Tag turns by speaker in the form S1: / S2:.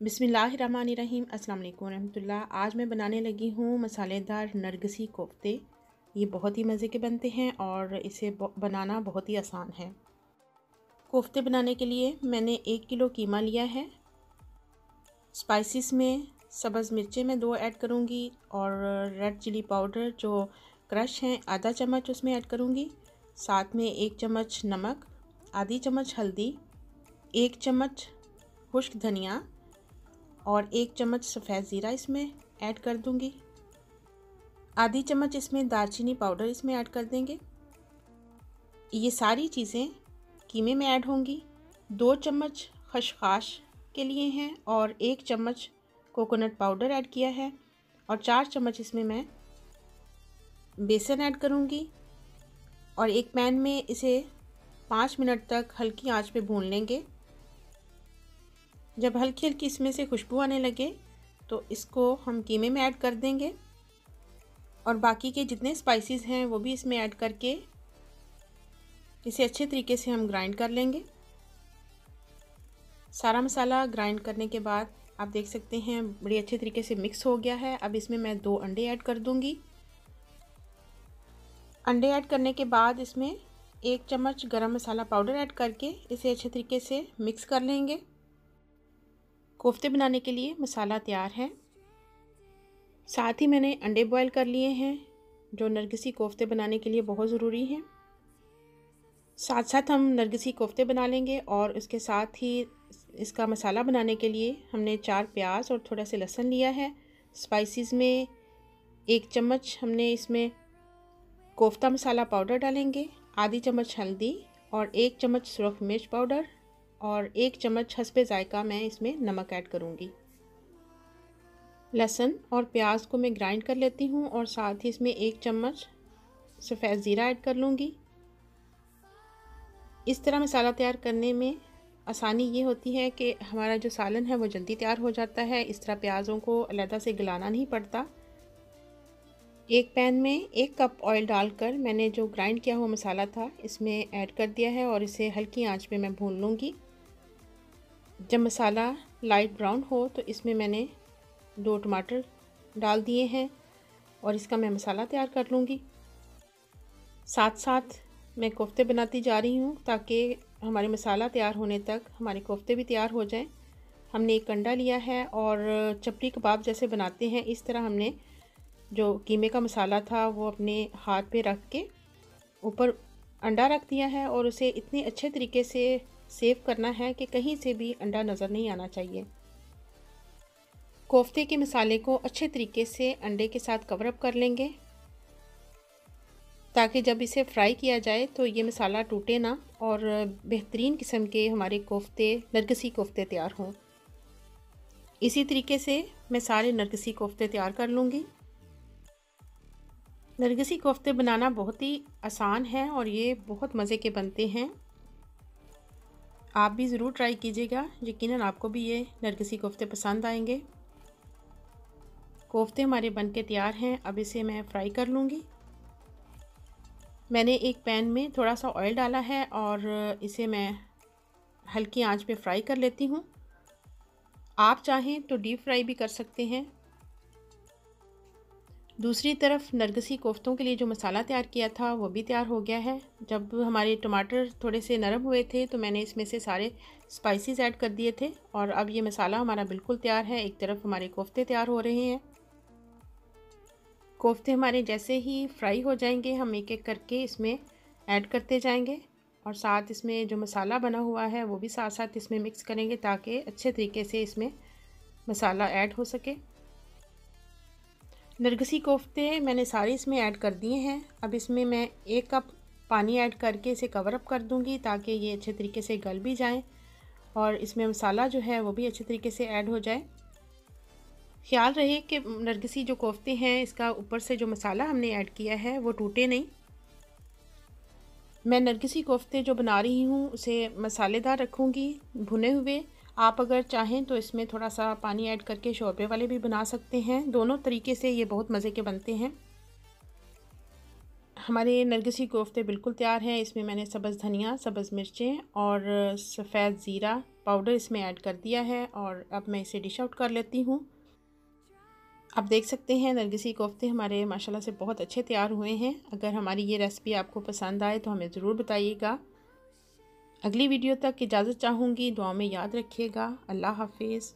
S1: बिस्मिल्लाहिर्रहमानिर्रहीम। अस्सलाम वालेकुम रहमतुल्लाह। आज मैं बनाने लगी हूँ मसालेदार नरगिसी कोफ्ते। ये बहुत ही मज़े के बनते हैं और इसे बनाना बहुत ही आसान है। कोफ्ते बनाने के लिए मैंने 1 किलो कीमा लिया है। स्पाइसेस में सब्ज़ मिर्चें मैं 2 ऐड करूँगी और रेड चिली पाउडर जो क्रश हैं आधा चम्मच उसमें ऐड करूँगी। साथ में 1 चम्मच नमक, आधी चम्मच हल्दी, 1 चम्मच खुश्क धनिया और 1 चम्मच सफ़ेद ज़ीरा इसमें ऐड कर दूंगी। आधी चम्मच इसमें दालचीनी पाउडर इसमें ऐड कर देंगे। ये सारी चीज़ें कीमे में ऐड होंगी। 2 चम्मच खसखस के लिए हैं और 1 चम्मच कोकोनट पाउडर ऐड किया है और 4 चम्मच इसमें मैं बेसन ऐड करूँगी और एक पैन में इसे 5 मिनट तक हल्की आंच पे भून लेंगे। जब हल्की हल्की इसमें से खुशबू आने लगे तो इसको हम कीमे में ऐड कर देंगे और बाकी के जितने स्पाइसेस हैं वो भी इसमें ऐड करके इसे अच्छे तरीके से हम ग्राइंड कर लेंगे। सारा मसाला ग्राइंड करने के बाद आप देख सकते हैं बड़ी अच्छे तरीके से मिक्स हो गया है। अब इसमें मैं 2 अंडे ऐड कर दूंगी। अंडे ऐड करने के बाद इसमें 1 चम्मच गरम मसाला पाउडर ऐड करके इसे अच्छे तरीके से मिक्स कर लेंगे। कोफ्ते बनाने के लिए मसाला तैयार है। साथ ही मैंने अंडे बॉयल कर लिए हैं जो नरगिसी कोफ्ते बनाने के लिए बहुत ज़रूरी हैं। साथ साथ हम नरगिसी कोफ्ते बना लेंगे और उसके साथ ही इसका मसाला बनाने के लिए हमने 4 प्याज और थोड़ा सा लहसुन लिया है। स्पाइसेस में 1 चम्मच हमने इसमें कोफ्ता मसाला पाउडर डालेंगे, आधी चम्मच हल्दी और 1 चम्मच सुरख मिर्च पाउडर और 1 चम्मच हस्बे ज़ायका मैं इसमें नमक ऐड करूँगी। लहसुन और प्याज को मैं ग्राइंड कर लेती हूँ और साथ ही इसमें 1 चम्मच सफ़ेद ज़ीरा ऐड कर लूँगी। इस तरह मसाला तैयार करने में आसानी ये होती है कि हमारा जो सालन है वो जल्दी तैयार हो जाता है। इस तरह प्याज़ों को अलग से गलाना नहीं पड़ता। एक पैन में 1 कप ऑयल डालकर मैंने जो ग्राइंड किया हुआ मसाला था इसमें ऐड कर दिया है और इसे हल्की आंच पे मैं भून लूँगी। जब मसाला लाइट ब्राउन हो तो इसमें मैंने 2 टमाटर डाल दिए हैं और इसका मैं मसाला तैयार कर लूँगी। साथ साथ मैं कोफ्ते बनाती जा रही हूँ ताकि हमारे मसाला तैयार होने तक हमारे कोफ्ते भी तैयार हो जाएं। हमने एक अंडा लिया है और चपटी कबाब जैसे बनाते हैं इस तरह हमने जो कीमे का मसाला था वो अपने हाथ पे रख के ऊपर अंडा रख दिया है और उसे इतने अच्छे तरीके से सेव करना है कि कहीं से भी अंडा नज़र नहीं आना चाहिए। कोफ्ते के मसाले को अच्छे तरीके से अंडे के साथ कवर अप कर लेंगे ताकि जब इसे फ्राई किया जाए तो ये मसाला टूटे ना और बेहतरीन किस्म के हमारे कोफ्ते नरगिसी कोफ्ते तैयार हों। इसी तरीके से मैं सारे नरगिसी कोफ्ते तैयार कर लूँगी। नरगिसी कोफ्ते बनाना बहुत ही आसान है और ये बहुत मज़े के बनते हैं। आप भी ज़रूर ट्राई कीजिएगा, यकीनन आपको भी ये नरगिसी कोफ्ते पसंद आएंगे। कोफ्ते हमारे बनके तैयार हैं। अब इसे मैं फ्राई कर लूँगी। मैंने एक पैन में थोड़ा सा ऑयल डाला है और इसे मैं हल्की आंच पे फ्राई कर लेती हूँ। आप चाहें तो डीप फ्राई भी कर सकते हैं। दूसरी तरफ नरगिसी कोफ्तों के लिए जो मसाला तैयार किया था वो भी तैयार हो गया है। जब हमारे टमाटर थोड़े से नरम हुए थे तो मैंने इसमें से सारे स्पाइसेस ऐड कर दिए थे और अब ये मसाला हमारा बिल्कुल तैयार है। एक तरफ हमारे कोफ्ते तैयार हो रहे हैं। कोफ्ते हमारे जैसे ही फ्राई हो जाएंगे हम एक एक करके इसमें ऐड करते जाएंगे और साथ इसमें जो मसाला बना हुआ है वो भी साथ साथ इसमें मिक्स करेंगे ताकि अच्छे तरीके से इसमें मसाला ऐड हो सके। नरगिसी कोफ्ते मैंने सारे इसमें ऐड कर दिए हैं। अब इसमें मैं 1 कप पानी ऐड करके इसे कवर अप कर दूंगी ताकि ये अच्छे तरीके से गल भी जाए और इसमें मसाला जो है वो भी अच्छे तरीके से ऐड हो जाए। ख्याल रहे कि नरगिसी जो कोफ्ते हैं इसका ऊपर से जो मसाला हमने ऐड किया है वो टूटे नहीं। मैं नरगिसी कोफ्ते जो बना रही हूँ उसे मसालेदार रखूँगी भुने हुए। आप अगर चाहें तो इसमें थोड़ा सा पानी ऐड करके शोरबे वाले भी बना सकते हैं। दोनों तरीके से ये बहुत मज़े के बनते हैं। हमारे नरगिसी कोफ्ते बिल्कुल तैयार हैं। इसमें मैंने सब्ज़ धनिया, सब्ज़ मिर्चें और सफ़ेद ज़ीरा पाउडर इसमें ऐड कर दिया है और अब मैं इसे डिश आउट कर लेती हूँ। आप देख सकते हैं नरगिसी कोफ्ते हमारे माशाल्लाह से बहुत अच्छे तैयार हुए हैं। अगर हमारी ये रेसिपी आपको पसंद आए तो हमें ज़रूर बताइएगा। अगली वीडियो तक इजाज़त चाहूँगी। दुआ में याद रखिएगा। अल्लाह हाफ़िज़।